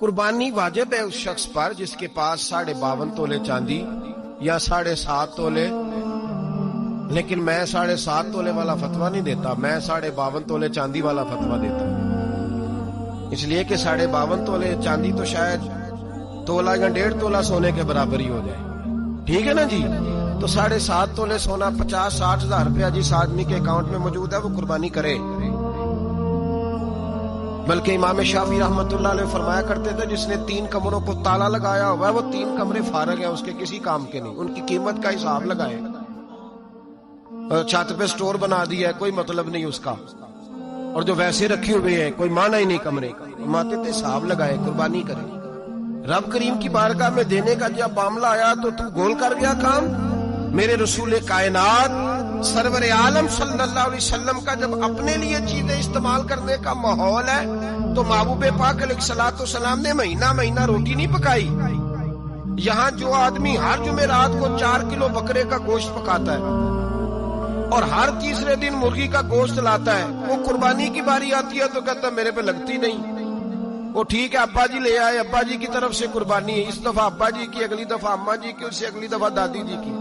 قربانی واجب ہے اس شخص پر جس کے پاس 52.5 تولے چاندی یا 7.5 تولے، لیکن میں 7.5 تولے والا فتویٰ نہیں دیتا، میں 52.5 تولے چاندی والا فتویٰ دیتا ہوں، اس لیے کہ 52.5 تولے چاندی تو شاید تولہ یا 1.5 تولہ سونے کے برابر ہی ہو جائے، ٹھیک ہے نا جی؟ تو 7.5 تولے سونا 50-60 ہزار روپیہ جس آدمی کے اکاؤنٹ میں موجود ہے وہ قربانی کرے۔ بلکہ امام شافعی رحمۃ اللہ علیہ فرمایا کرتے تھے جس نے 3 کمروں کو تالا لگایا ہوا ہے وہ 3 کمرے فارغ ہیں، اس کے کسی کام کے نہیں، ان کی قیمت کا حساب لگائے، چھت پہ سٹور بنا دیا ہے کوئی مطلب نہیں اس کا، اور جو ویسے رکھے ہوئے ہیں کوئی معنی ہی نہیں کمرے کا، ماتے تھے حساب لگائے قربانی کرے۔ رب کریم کی بارگاہ میں دینے کا جب معاملہ آیا تو تو گول کر گیا کام۔ میرے رسول کائنات سرور عالم صلی اللہ علیہ وسلم کا جب اپنے لیے چیزیں استعمال کرنے کا ماحول ہے تو محبوب پاک علیہ الصلوۃ والسلام نے مہینہ روٹی نہیں پکائی۔ یہاں جو آدمی ہر جمعرات کو 4 کلو بکرے کا گوشت پکاتا ہے اور ہر تیسرے دن مرغی کا گوشت لاتا ہے، وہ قربانی کی باری آتی ہے تو کہتا ہے میرے پہ لگتی نہیں۔ وہ ٹھیک ہے ابا جی لے آئے، ابا جی کی طرف سے قربانی ہے، اس دفعہ ابا جی کی، اگلی دفعہ اماں جی کی، اس سے اگلی دفعہ دادی جی کی۔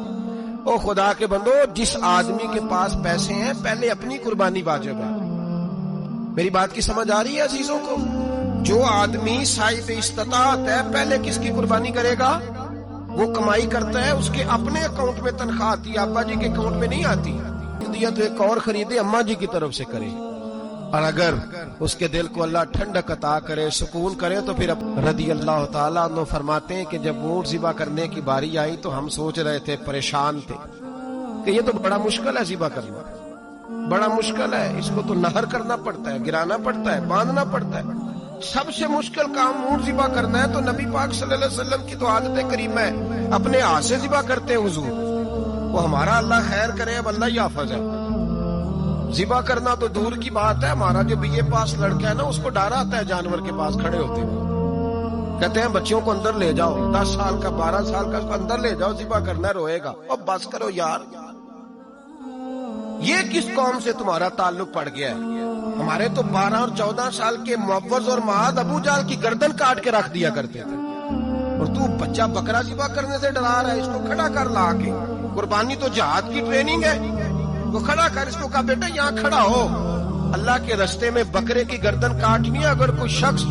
او خدا کے بندو، جس آدمی کے پاس پیسے ہیں پہلے اپنی قربانی واجب ہے۔ میری بات کی سمجھ آ رہی ہے عزیزوں کو؟ جو آدمی صاحب استطاعت ہے پہلے کس کی قربانی کرے گا؟ وہ کمائی کرتا ہے، اس کے اپنے اکاؤنٹ میں تنخواہ آتی ہے، ابا جی کے اکاؤنٹ میں نہیں آتی، دیا تو ایک اور خریدے اماں جی کی طرف سے کرے، اور اگر اس کے دل کو اللہ ٹھنڈک عطا کرے، سکون کرے، تو پھر رضی اللہ تعالیٰ عنہ فرماتے ہیں کہ جب اونٹ ذبح کرنے کی باری آئی تو ہم سوچ رہے تھے، پریشان تھے کہ یہ تو بڑا مشکل ہے ذبح کرنا، بڑا مشکل ہے، اس کو تو نہر کرنا پڑتا ہے، گرانا پڑتا ہے، باندھنا پڑتا ہے، سب سے مشکل کام اونٹ ذبح کرنا ہے۔ تو نبی پاک صلی اللہ علیہ وسلم کی تو عادت کریمہ ہے، اپنے ہاتھ سے ذبح کرتے ہیں حضور، وہ ہمارا اللہ خیر کرے، اب اللہ ہی حافظ ہے۔ ذبح کرنا تو دور کی بات ہے، ہمارا جو بی اے پاس لڑکا ہے نا اس کو ڈر آتا ہے جانور کے پاس کھڑے ہوتے ہیں، کہتے ہیں بچوں کو اندر لے جاؤ، 10 سال کا 12 سال کا اس کو اندر لے جاؤ، ذبح کرنا روئے گا، اور بس کرو یار، یہ کس قوم سے تمہارا تعلق پڑ گیا ہے؟ ہمارے تو 12 اور 14 سال کے معوذ اور معاذ ابو جہل کی گردن کاٹ کے رکھ دیا کرتے تھے، اور تو بچہ بکرا ذبح کرنے سے ڈرا رہا ہے، اس کو کھڑا کر لا کے، قربانی تو جہاد کی ٹریننگ ہے، وہ کھڑا کر، اس کو کہا بیٹا یہاں کھڑا ہو، اللہ کے رستے میں بکرے کی گردن کاٹنی ہے، اگر کوئی شخص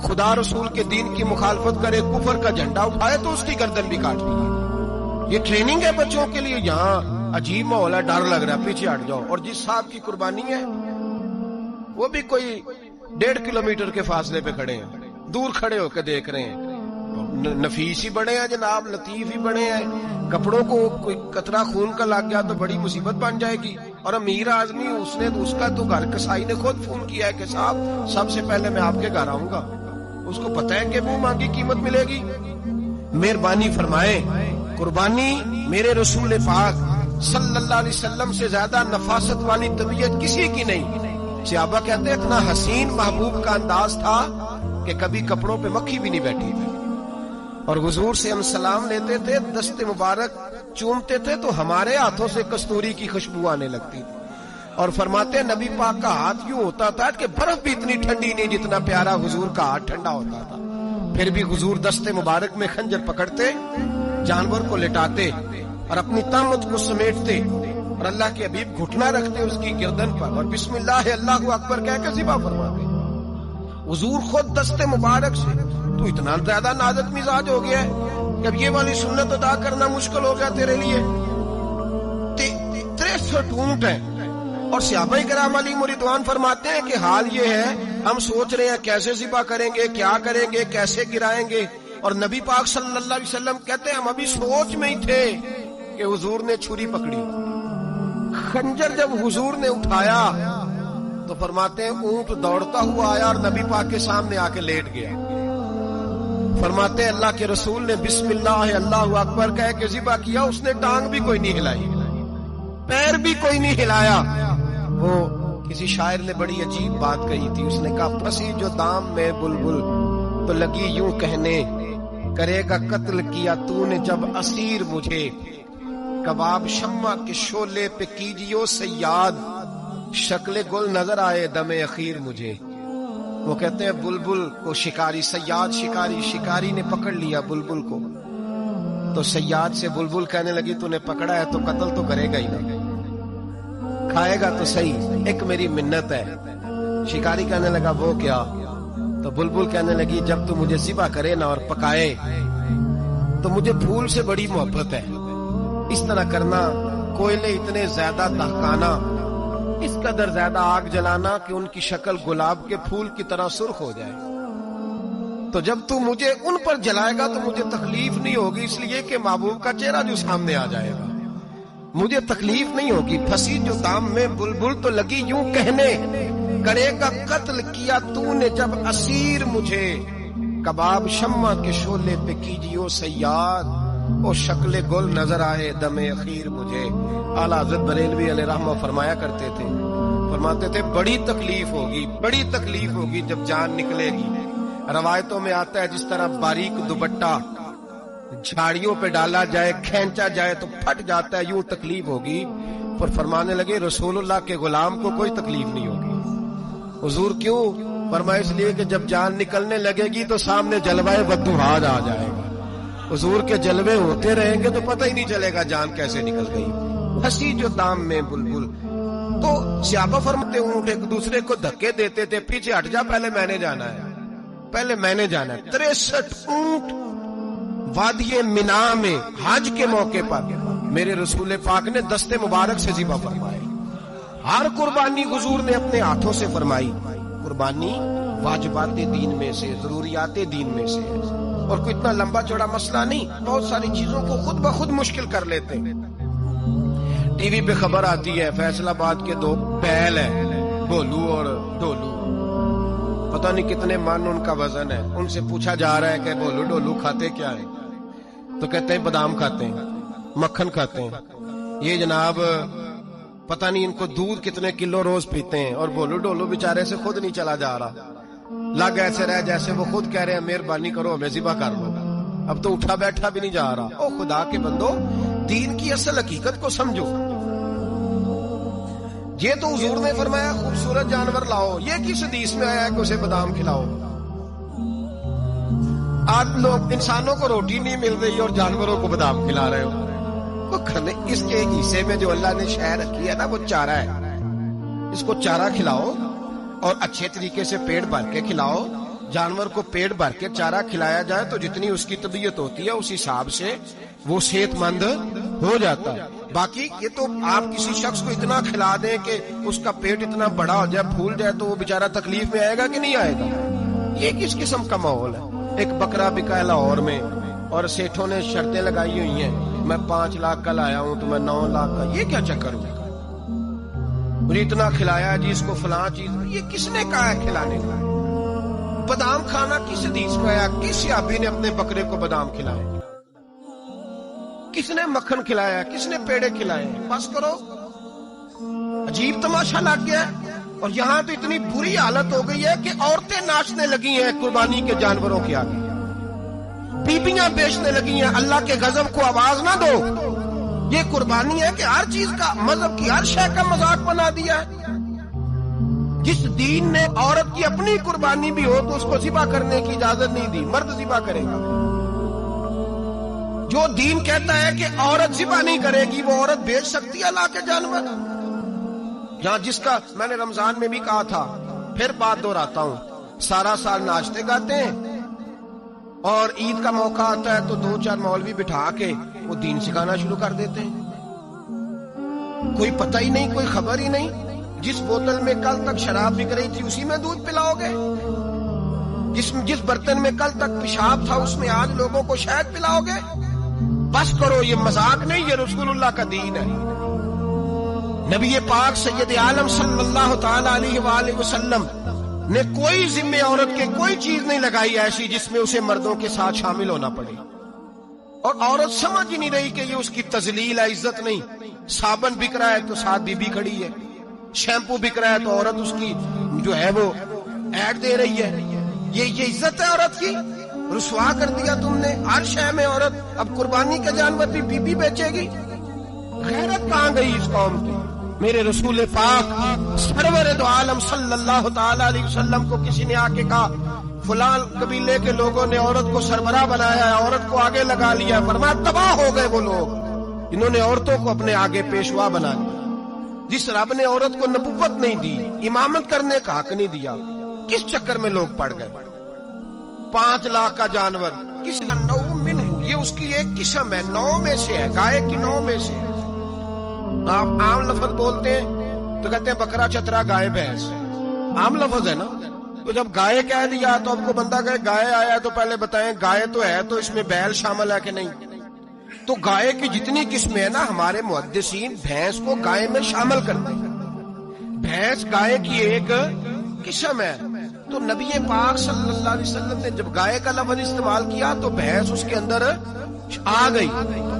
خدا رسول کے دین کی مخالفت کرے، کفر کا جھنڈا اٹھائے تو اس کی گردن بھی کاٹنی ہے، یہ ٹریننگ ہے بچوں کے لیے۔ یہاں عجیب ماحول ہے، ڈر لگ رہا ہے، پیچھے ہٹ جاؤ، اور جس صاحب کی قربانی ہے وہ بھی کوئی 1.5 کلومیٹر کے فاصلے پہ کھڑے ہیں، دور کھڑے ہو کے دیکھ رہے ہیں، نفیس ہی بڑے ہیں جناب، لطیف ہی بڑے ہیں، کپڑوں کو کوئی قطرہ خون کا لگ گیا تو بڑی مصیبت بن جائے گی، اور امیر آدمی اس کا تو گھر کسائی نے خود فون کیا ہے کہ صاحب سب سے پہلے میں آپ کے گھر آؤں گا، اس کو پتہ ہے کہ منہ مانگی قیمت ملے گی۔ مہربانی فرمائے، قربانی میرے رسول پاک صلی اللہ علیہ وسلم سے زیادہ نفاست والی طبیعت کسی کی نہیں۔ صحابہ کہتے ہیں اتنا حسین محبوب کا انداز تھا کہ کبھی کپڑوں پہ مکھی بھی نہیں بیٹھی تھی، اور حضور سے ہم سلام لیتے تھے، دست مبارک چومتے تھے تو ہمارے ہاتھوں سے کستوری کی خوشبو آنے لگتی تھی، اور فرماتے نبی پاک کا ہاتھ یوں ہوتا تھا کہ برف بھی اتنی ٹھنڈی نہیں جتنا پیارا حضور کا ہاتھ ٹھنڈا ہوتا تھا، پھر بھی حضور دست مبارک میں خنجر پکڑتے، جانور کو لٹاتے اور اپنی طامت کو سمیٹتے، اور اللہ کے حبیب گھٹنا رکھتے اس کی گردن پر، اور بسم اللہ اللہ اکبر کہہ کے ذبح فرماتے۔ حضور خود دست مبارک سے، تو اتنا زیادہ نازک مزاج ہو گیا ہے کہ اب یہ والی سنت ادا کرنا مشکل ہو گیا تیرے لیے۔ 63 اونٹ ہیں، اور صحابہ کرام علیہم رضوان فرماتے ہیں کہ حال یہ ہے ہم سوچ رہے ہیں کیسے ذبح کریں گے، کیا کریں گے، کیسے گرائیں گے، اور نبی پاک صلی اللہ علیہ وسلم کہتے ہیں ہم ابھی سوچ میں ہی تھے کہ حضور نے چھری پکڑی، خنجر جب حضور نے اٹھایا تو فرماتے ہیں اونٹ دوڑتا ہوا آیا اور نبی پاک کے سامنے آ کے لیٹ گیا، فرماتے ہیں اللہ کے رسول نے بسم اللہ اللہ اکبر کہہ کے ذبح کیا، اس نے ٹانگ بھی کوئی نہیں ہلائی، پیر بھی کوئی نہیں ہلایا۔ وہ کسی شاعر نے بڑی عجیب بات کہی تھی، اس نے کہا پھنسی جو دام میں بلبل تو لگی یوں کہنے، کرے گا قتل کیا تو نے جب اسیر مجھے، کباب شمع کے شولے پہ کیجیو سیاد، شکل گل نظر آئے دم اخیر مجھے۔ وہ کہتے ہیں بلبل کو شکاری، صیاد شکاری نے پکڑ لیا بلبل کو، تو صیاد سے بلبل کہنے لگی تو نے پکڑا ہے تو قتل تو کرے گا ہی نا، کھائے گا تو صحیح، ایک میری منت ہے۔ شکاری کہنے لگا وہ کیا؟ تو بلبل کہنے لگی جب تو مجھے ذبح کرے نا اور پکائے تو مجھے پھول سے بڑی محبت ہے، اس طرح کرنا، کوئلے اتنے زیادہ دہکانا، اس قدر زیادہ آگ جلانا کہ ان کی شکل گلاب کے پھول کی طرح سرخ ہو جائے، تو جب تو مجھے ان پر جلائے گا تو مجھے تکلیف نہیں ہوگی، اس لیے کہ محبوب کا چہرہ جو سامنے آ جائے گا مجھے تکلیف نہیں ہوگی۔ پھنسی جو دام میں بلبل تو لگی یوں کہنے، کرے گا قتل کیا تو نے جب اسیر مجھے، کباب شمع کے شعلے پہ کیجیو صیاد، او شکل گل نظر آئے دم اخیر مجھے۔ اعلیٰ حضرت بریلوی علیہ رحمہ فرمایا کرتے تھے، فرماتے تھے بڑی تکلیف ہوگی جب جان نکلے گی۔ روایتوں میں آتا ہے جس طرح باریک دوپٹہ جھاڑیوں پہ ڈالا جائے، کھینچا جائے تو پھٹ جاتا ہے، یوں تکلیف ہوگی۔ پر فرمانے لگے رسول اللہ کے غلام کو کوئی تکلیف نہیں ہوگی۔ حضور کیوں؟ فرمایا اس لیے کہ جب جان نکلنے لگے گی تو سامنے جلوہ بدوحاد آ جائے گا، حضور کے جلوے ہوتے رہیں گے تو پتہ ہی نہیں چلے گا جان کیسے نکل گئی۔ ہنسی جو دام میں بلبل، تو صحابہ فرماتے اونٹ ایک دوسرے کو دھکے دیتے تھے، پیچھے ہٹ جا، پہلے میں نے جانا ہے۔ 63 اونٹ وادی مینا میں حج کے موقع پر میرے رسول پاک نے دستے مبارک سے ذبح فرمائے۔ ہر قربانی حضور نے اپنے ہاتھوں سے فرمائی۔ قربانی واجبات دین میں سے، ضروریات دین میں سے، اور کوئی اتنا لمبا چوڑا مسئلہ نہیں، بہت ساری چیزوں کو خود بخود مشکل کر لیتے ہیں۔ ٹی وی پہ خبر آتی ہے فیصل آباد کے 2 بیل ہیں، بھولو اور ڈولو، پتہ نہیں کتنے من ان کا وزن ہے۔ ان سے پوچھا جا رہا ہے کہ بھولو ڈولو کھاتے کیا ہیں؟ تو کہتے ہیں بادام کھاتے ہیں، مکھن کھاتے ہیں۔ یہ جناب پتہ نہیں ان کو دودھ کتنے کلو روز پیتے ہیں، اور بھولو ڈولو بیچارے سے خود نہیں چلا جا رہا، لگ ایسے رہے جیسے وہ خود کہہ رہے ہیں مہربانی کرو ہمیں ذبح کر لو، اب تو اٹھا بیٹھا بھی نہیں جا رہا۔ او خدا کے بندو، دین کی اصل حقیقت کو سمجھو۔ یہ تو حضور نے فرمایا خوبصورت جانور لاؤ، یہ کس حدیث میں آیا ہے کہ اسے بادام کھلاؤ؟ آپ لوگ انسانوں کو روٹی نہیں مل رہی اور جانوروں کو بادام کھلا رہے ہو۔ اس کے حصے میں جو اللہ نے شے رکھی ہے نا وہ چارہ ہے، اس کو چارہ کھلاؤ اور اچھے طریقے سے پیٹ بھر کے کھلاؤ۔ جانور کو پیٹ بھر کے چارہ کھلایا جائے تو جتنی اس کی طبیعت ہوتی ہے اس حساب سے وہ صحت مند ہو جاتا ہے۔ باقی یہ تو آپ کسی شخص کو اتنا کھلا دیں کہ اس کا پیٹ اتنا بڑا ہو جائے، پھول جائے، تو وہ بیچارہ تکلیف میں آئے گا کہ نہیں آئے گا؟ یہ کس قسم کا ماحول ہے؟ ایک بکرا بکا ہے لاہور میں، اور سیٹھوں نے شرطیں لگائی ہوئی ہیں، میں 5 لاکھ کا لایا ہوں تو میں 9 لاکھ کا۔ یہ کیا چکر ہو؟ مجھے اتنا کھلایا جی اس کو فلاں چیز، یہ کس نے کہا ہے کھلانے کا؟ بادام کھانا کس حدیث میں آیا؟ کس صحابی نے اپنے بکرے کو بادام کھلائے؟ کس نے مکھن کھلایا؟ کس نے پیڑے کھلائے؟ بس کرو، عجیب تماشا لگ گیا۔ اور یہاں تو اتنی بری حالت ہو گئی ہے کہ عورتیں ناچنے لگی ہیں قربانی کے جانوروں کے آگے، بیبیاں بیچنے لگی ہیں۔ اللہ کے غضب کو آواز نہ دو، یہ قربانی ہے کہ ہر چیز کا، مذہب کی ہر شے کا مذاق بنا دیا ہے۔ جس دین نے عورت کی اپنی قربانی بھی ہو تو اس کو ذبح کرنے کی اجازت نہیں دی، مرد ذبح کرے گا۔ جو دین کہتا ہے کہ عورت ذبح نہیں کرے گی، وہ عورت بیچ سکتی ہے اللہ کے جانور؟ یہاں جس کا میں نے رمضان میں بھی کہا تھا، پھر بات دہراتا ہوں، سارا سال ناچتے گاتے ہیں اور عید کا موقع آتا ہے تو 2-4 مولوی بٹھا کے وہ دین سکھانا شروع کر دیتے ہیں۔ کوئی پتہ ہی نہیں، کوئی خبر ہی نہیں۔ جس بوتل میں کل تک شراب بک رہی تھی اسی میں دودھ پلاؤ گے؟ جس برتن میں کل تک پیشاب تھا اس میں آج لوگوں کو شہد پلاؤ گے؟ بس کرو، یہ مذاق نہیں، یہ رسول اللہ کا دین ہے۔ نبی پاک سید عالم صلی اللہ تعالی علیہ وآلہ وسلم نے کوئی ذمہ عورت کے کوئی چیز نہیں لگائی ایسی جس میں اسے مردوں کے ساتھ شامل ہونا پڑے، اور عورت سمجھ ہی نہیں رہی کہ یہ اس کی تذلیل ہے، عزت نہیں۔ صابن بک رہا ہے تو ساتھ بی بی کھڑی ہے، شیمپو بک رہا ہے تو عورت اس کی جو ہے وہ ایڈ دے رہی ہے۔ یہ عزت ہے عورت کی؟ رسوا کر دیا تم نے ہر شے میں عورت۔ اب قربانی کے جانور بھی بی بی بیچے گی؟ غیرت کہاں گئی اس قوم کی؟ میرے رسول پاک سرور دو عالم صلی اللہ تعالی علیہ وسلم کو کسی نے آ کے کہا فلاں قبیلے کے لوگوں نے عورت کو سربراہ بنایا ہے، عورت کو آگے لگا لیا ہے، فرمایا تباہ ہو گئے وہ لوگ، انہوں نے عورتوں کو اپنے آگے پیشوا بنا لیا۔ جس رب نے عورت کو نبوت نہیں دی، امامت کرنے کا حق نہیں دیا، کس چکر میں لوگ پڑ گئے؟ 5 لاکھ کا جانور، کس 9 منہ، یہ اس کی ایک قسم ہے، 9 میں سے ہے، گائے کی 9 میں سے ہے۔ آپ عام لفظ بولتے ہیں تو کہتے ہیں بکرا چترا گائے بھینس، عام لفظ ہے نا۔ تو جب گائے کہہ دیا تو اب کو بندہ کہے گائے آیا تو پہلے بتائیں گائے تو ہے تو اس میں بیل شامل ہے کہ نہیں؟ تو گائے کی جتنی قسمیں ہیں نا، ہمارے محدثین بھینس کو گائے میں شامل کرتے ہیں، بھینس گائے کی ایک قسم ہے۔ تو نبی پاک صلی اللہ علیہ وسلم نے جب گائے کا لفظ استعمال کیا تو بھینس اس کے اندر آ گئی۔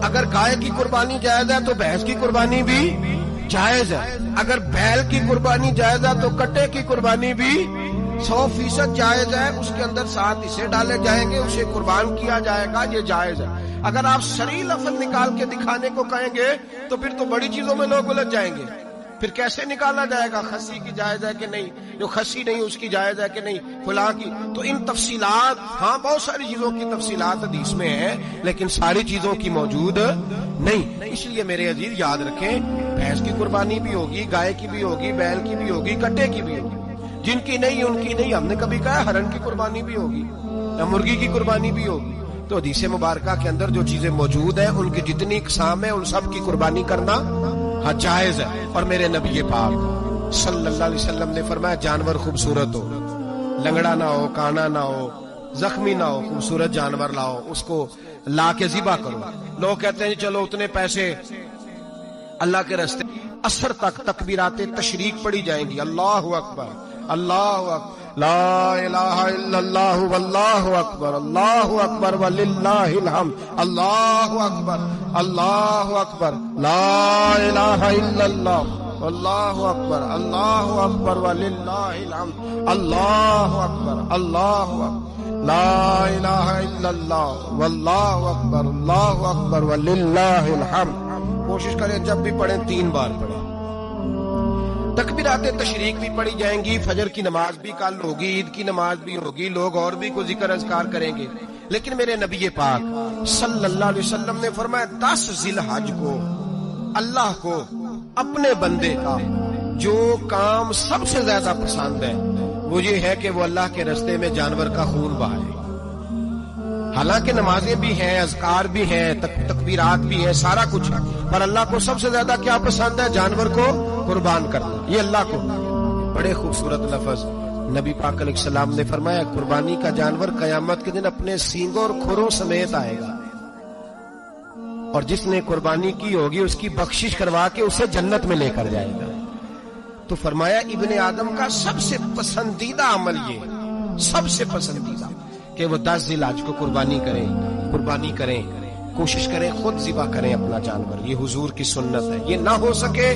اگر گائے کی قربانی جائز ہے تو بھینس کی قربانی بھی جائز ہے، اگر بیل کی قربانی جائز ہے تو کٹے کی قربانی بھی 100% جائز ہے، اس کے اندر 7 حصے ڈالے جائیں گے، اسے قربان کیا جائے گا، یہ جائز ہے۔ اگر آپ صریح لفظ نکال کے دکھانے کو کہیں گے تو پھر تو بڑی چیزوں میں لوگ الجھ جائیں گے، پھر کیسے نکالا جائے گا خسی کی جائز ہے کہ نہیں، جو خسی نہیں اس کی جائز ہے کہ نہیں، فلاں کی۔ تو ان تفصیلات، ہاں بہت ساری چیزوں کی تفصیلات حدیث میں ہیں لیکن ساری چیزوں کی موجود نہیں۔ اس لیے میرے عزیز یاد رکھیں، بھینس کی قربانی بھی ہوگی، گائے کی بھی ہوگی، بیل کی بھی ہوگی، کٹے کی بھی ہوگی، جن کی نہیں ان کی نہیں۔ ہم نے کبھی کہا ہرن کی قربانی بھی ہوگی یا مرغی کی قربانی بھی ہوگی۔ تو حدیث مبارکہ کے اندر جو چیزیں موجود ہیں ان کی جتنی اقسام ہیں ان سب کی قربانی کرنا ہاں جائز ہے۔ اور میرے نبی پاک صلی اللہ علیہ وسلم نے فرمایا جانور خوبصورت ہو، لنگڑا نہ ہو، کانا نہ ہو، زخمی نہ ہو، خوبصورت جانور لاؤ، اس کو لا کے ذبح کرو۔ لوگ کہتے ہیں چلو اتنے پیسے اللہ کے راستے، عصر تک تکبیرات تشریق پڑی جائیں گی، اللہ اکبر اللہ اکبر لا الہ الا اللہ واللہ اکبر اللہ اکبر وللہ الحمد اللہ اکبر اللہ اکبر لا الہ الا اللہ واللہ اکبر وللہ الحمد اللہ اکبر اللہ اکبر لا الہ الا اللہ واللہ اکبر وللہ الحمد۔ کوشش کریں جب بھی پڑھیں 3 بار پڑھیں۔ تکبیرات تشریق بھی پڑھی جائیں گی، فجر کی نماز بھی کل ہوگی، عید کی نماز بھی ہوگی، لوگ اور بھی کوئی ذکر اذکار کریں گے۔ لیکن میرے نبی پاک صلی اللہ علیہ وسلم نے فرمایا 10 ذی الحج کو اللہ کو اپنے بندے کا جو کام سب سے زیادہ پسند ہے وہ یہ ہے کہ وہ اللہ کے راستے میں جانور کا خون بہائے۔ حالانکہ نمازیں بھی ہیں، اذکار بھی ہیں، تکبیرات بھی ہیں، سارا کچھ ہے، پر اللہ کو سب سے زیادہ کیا پسند ہے؟ جانور کو قربان کرنا۔ یہ اللہ کو بڑے خوبصورت لفظ نبی پاک علیہ السلام نے فرمایا قربانی کا جانور قیامت کے دن اپنے سینگوں اور کھروں سمیت آئے گا، اور جس نے قربانی کی ہوگی اس کی بخشش کروا کے اسے جنت میں لے کر جائے گا۔ تو فرمایا ابن آدم کا سب سے پسندیدہ عمل یہ، سب سے پسندیدہ کہ وہ 10 ذی الحج کو قربانی کریں، کوشش کریں خود ذبح کریں اپنا جانور۔ یہ حضور کی سنت ہے۔ یہ نہ ہو سکے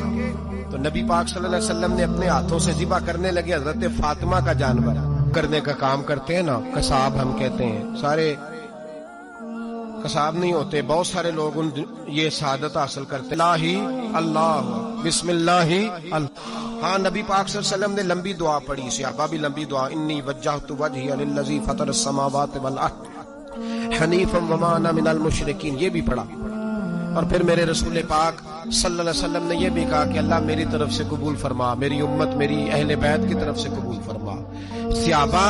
تو نبی پاک صلی اللہ علیہ وسلم نے اپنے ہاتھوں سے ذبح کرنے لگے حضرت فاطمہ کا جانور کرنے کا کام کرتے ہیں نا، قصاب ہم کہتے ہیں، سارے قصاب نہیں ہوتے، بہت سارے لوگ یہ سعادت حاصل کرتے اللہ بسم اللہ اللہ۔ ہاں نبی پاک صلی اللہ علیہ وسلم نے لمبی دعا پڑھی، صحابہ بھی لمبی دعا، انی وجہت وجہی للذی فطر السماوات والارض حنیفا وما انا من المشرکین، یہ بھی پڑھا۔ اور پھر میرے رسول پاک صلی اللہ علیہ وسلم نے یہ بھی کہا کہ اللہ میری طرف سے قبول فرما، میری امت میری اہل بیت کی طرف سے قبول فرما۔ صحابہ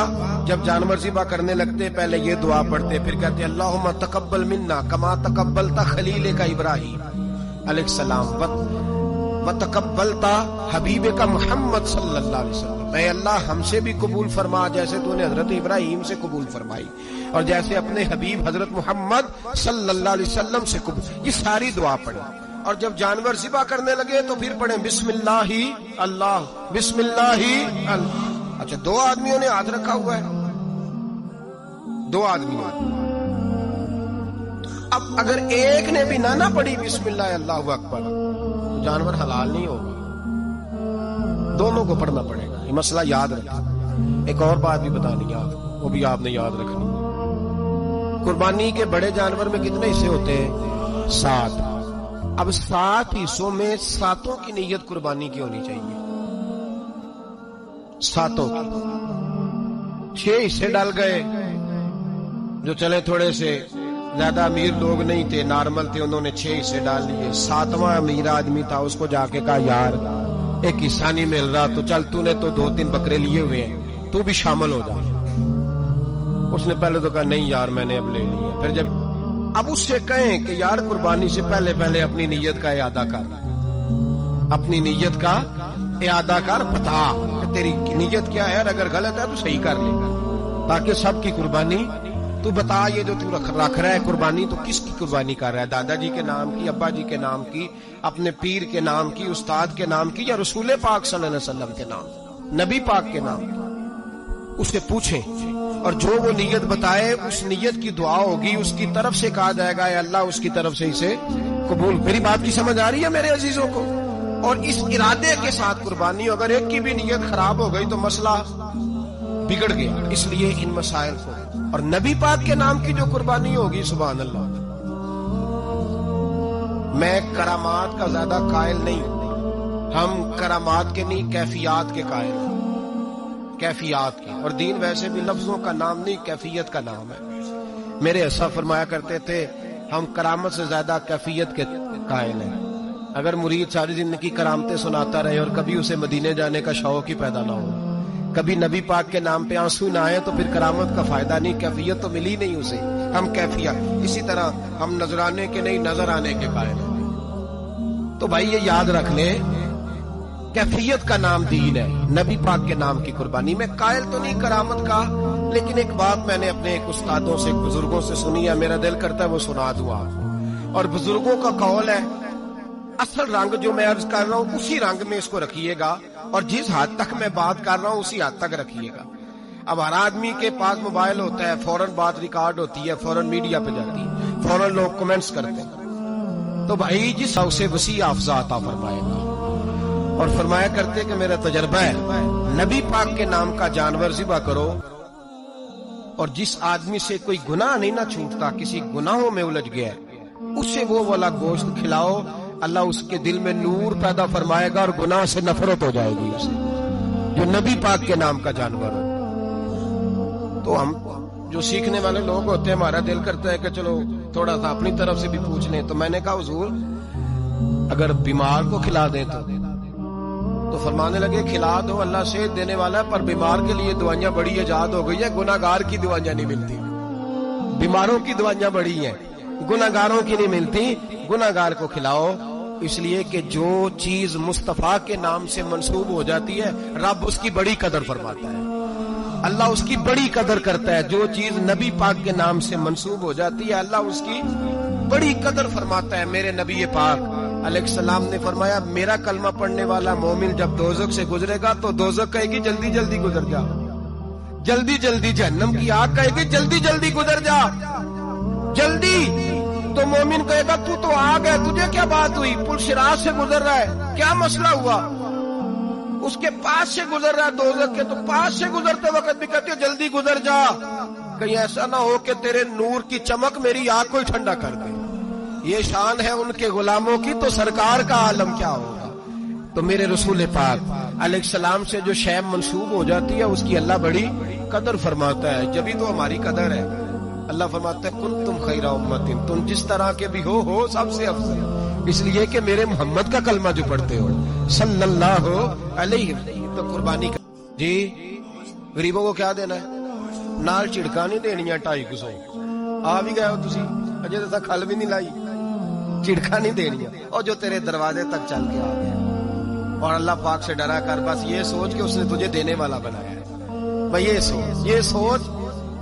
جب جانور ذبح کرنے لگتے پہلے یہ دعا پڑھتے، پھر کہتے اللہم تقبل منا کما تقبلت خلیلک ابراہیم علیہ السلام وتقبلتا حبیب کا محمد صلی اللہ علیہ وسلم، اے اللہ ہم سے بھی قبول فرما جیسے تو نے حضرت ابراہیم سے قبول فرمائی اور جیسے اپنے حبیب حضرت محمد صلی اللہ علیہ وسلم سے قبول۔ یہ ساری دعا پڑھی، اور جب جانور ذبح کرنے لگے تو پھر پڑھیں بسم اللہ اللہ بسم اللہ اللہ۔ اچھا 2 آدمیوں نے ہاتھ رکھا ہوا ہے، 2 آدمیوں، اب اگر ایک نے بھی نہ پڑھی بسم اللہ اللہ اکبر تو جانور حلال نہیں ہوگا، دونوں کو پڑھنا پڑے گا۔ یہ مسئلہ یاد رکھیں۔ ایک اور بات بھی بتانی ہے آپ، وہ بھی آپ نے یاد رکھنی۔ قربانی کے بڑے جانور میں کتنے حصے ہوتے ہیں؟ 7۔ اب 7 حصوں میں 7 کی نیت قربانی کی ہونی چاہیے، 7 کی۔ 6 حصے ڈال گئے، جو چلے تھوڑے سے زیادہ امیر لوگ نہیں تھے، نارمل تھے، انہوں نے 6 حصے ڈال لیے۔ 7واں امیر آدمی تھا، اس کو جا کے کہا یار ایک حصہ نہیں مل رہا، تو چل تو نے تو 2-3 بکرے لیے ہوئے ہیں، تو بھی شامل ہو جا۔ اس نے پہلے تو کہا نہیں یار میں نے اب لے لیے۔ پھر جب اب اس سے کہیں کہ یار قربانی سے پہلے اپنی نیت کا اعادہ کر، اپنی نیت کا اعادہ کر، بتا کہ تیری نیت کیا ہے، اگر غلط ہے تو صحیح کر لے، تاکہ سب کی قربانی تو بتا۔ یہ جو تو رکھ رہا ہے قربانی، تو کس کی قربانی کر رہا ہے؟ دادا جی کے نام کی، ابا جی کے نام کی، اپنے پیر کے نام کی، استاد کے نام کی، یا رسول پاک صلی اللہ علیہ وسلم کے نام، نبی پاک کے نام کی؟ اس سے پوچھیں، اور جو وہ نیت بتائے اس نیت کی دعا ہوگی، اس کی طرف سے کہا جائے گا اے اللہ اس کی طرف سے اسے قبول۔ میری بات کی سمجھ آ رہی ہے میرے عزیزوں کو؟ اور اس ارادے کے ساتھ قربانی، اگر ایک کی بھی نیت خراب ہو گئی تو مسئلہ بگڑ گیا۔ اس لیے ان مسائل کو، اور نبی پاک کے نام کی جو قربانی ہوگی، سبحان اللہ، میں کرامات کا زیادہ قائل نہیں، ہم کرامات کے نہیں کیفیات کے قائل ہیں، کیفیات کی۔ اور دین ویسے بھی لفظوں کا نام نہیں، کیفیت کا نام ہے۔ میرے ایسا فرمایا کرتے تھے ہم کرامت سے زیادہ کیفیت کے قائل ہیں۔ اگر مرید ساری زندگی کرامتیں سناتا رہے اور کبھی اسے مدینے جانے کا شوق ہی پیدا نہ ہو، کبھی نبی پاک کے نام پہ آنسو نہ آئے، تو پھر کرامت کا فائدہ نہیں، کیفیت تو ملی نہیں اسے۔ ہم کیفیت، اسی طرح ہم نظرانے کے نہیں نظر آنے کے قائل ہیں۔ تو بھائی یہ یاد رکھ لیں، کیفیت کا نام دین ہے، نبی پاک کے نام کی قربانی۔ میں قائل تو نہیں کرامت کا، لیکن ایک بات میں نے اپنے ایک استادوں سے، بزرگوں سے سنی ہے، میرا دل کرتا ہے وہ سنا دوں آپ۔ اور بزرگوں کا قول ہے اصل رنگ جو میں عرض کر رہا ہوں اسی رنگ میں اس کو رکھیے گا، اور جس حد تک میں بات کر رہا ہوں اسی حد تک رکھیے گا۔ اب ہر آدمی کے پاس موبائل ہوتا ہے، فوراً بات ریکارڈ ہوتی ہے، فوراً میڈیا پہ جاتی ہے، فوراً لوگ کمنٹس کرتے ہیں۔ تو بھائی جس اسے وسیع افزا عطا فرمائے گا۔ اور فرمایا کرتے کہ میرا تجربہ ہے، نبی پاک کے نام کا جانور ذبح کرو، اور جس آدمی سے کوئی گناہ نہیں نہ چھوٹتا، کسی گناہوں میں الجھ گیا ہے، اسے وہ والا گوشت کھلاؤ، اللہ اس کے دل میں نور پیدا فرمائے گا اور گناہ سے نفرت ہو جائے گی اسے، جو نبی پاک کے نام کا جانور ہو۔ تو ہم جو سیکھنے والے لوگ ہوتے ہیں، ہمارا دل کرتا ہے کہ چلو تھوڑا سا اپنی طرف سے بھی پوچھ لیں۔ تو میں نے کہا حضور اگر بیمار کو کھلا دیں تو فرمانے لگے کھلا دو، اللہ صحت دینے والا ہے، پر بیمار کے لیے دوائیاں بڑی ایجاد ہو گئی ہے، گناہ گار کی دوائیاں نہیں ملتی، بیماروں کی دوائیاں بڑی ہیں، گناہ گاروں کی نہیں ملتی۔ گناہ گار کو کھلاؤ، اس لیے کہ جو چیز مصطفیٰ کے نام سے منسوب ہو جاتی ہے رب اس کی بڑی قدر فرماتا ہے، اللہ اس کی بڑی قدر کرتا ہے۔ جو چیز نبی پاک کے نام سے منسوب ہو جاتی ہے اللہ اس کی بڑی قدر فرماتا ہے۔ میرے نبی پاک علیہ السلام نے فرمایا میرا کلمہ پڑھنے والا مومن جب دوزخ سے گزرے گا تو دوزخ کہے گی جلدی جلدی گزر جا، جلدی جلدی، جہنم کی آگ کہے گی جلدی جلدی گزر جا، جلدی۔ تو مومن کہے گا تو آ گیا، تجھے کیا بات ہوئی، پل صراط سے گزر رہا ہے، کیا مسئلہ ہوا؟ اس کے پاس سے گزر رہا ہے دوزخ کے، تو پاس سے گزرتے وقت بھی کہتے جلدی گزر جا، کہیں ایسا نہ ہو کہ تیرے نور کی چمک میری آنکھ کو ٹھنڈا کر دے۔ یہ شان ہے ان کے غلاموں کی، تو سرکار کا عالم کیا ہوگا؟ تو میرے رسول پاک علیہ السلام سے جو شے منسوب ہو جاتی ہے اس کی اللہ بڑی قدر فرماتا ہے، جبھی تو ہماری قدر ہے۔ اللہ فرماتا ہے کنتم خیر امت، تم جس طرح کے بھی ہو سب سے افضل، اس لیے کہ میرے محمد کا کلمہ جو پڑھتے ہو صلی اللہ علیہ وسلم۔ تو قربانی کا جی غریبوں کو کیا دینا ہے؟ نال چڑکا نہیں دینیاں 250 آ بھی گئے ہو تسی، اجے تو کھل بھی نہیں لائی، چڑکا نہیں دینیاں، اور جو تیرے دروازے تک چل کے آ گیا۔ اور اللہ پاک سے ڈرا کر، بس یہ سوچ کہ اس نے تجھے دینے والا بنایا ہے، بھائی یہ سوچ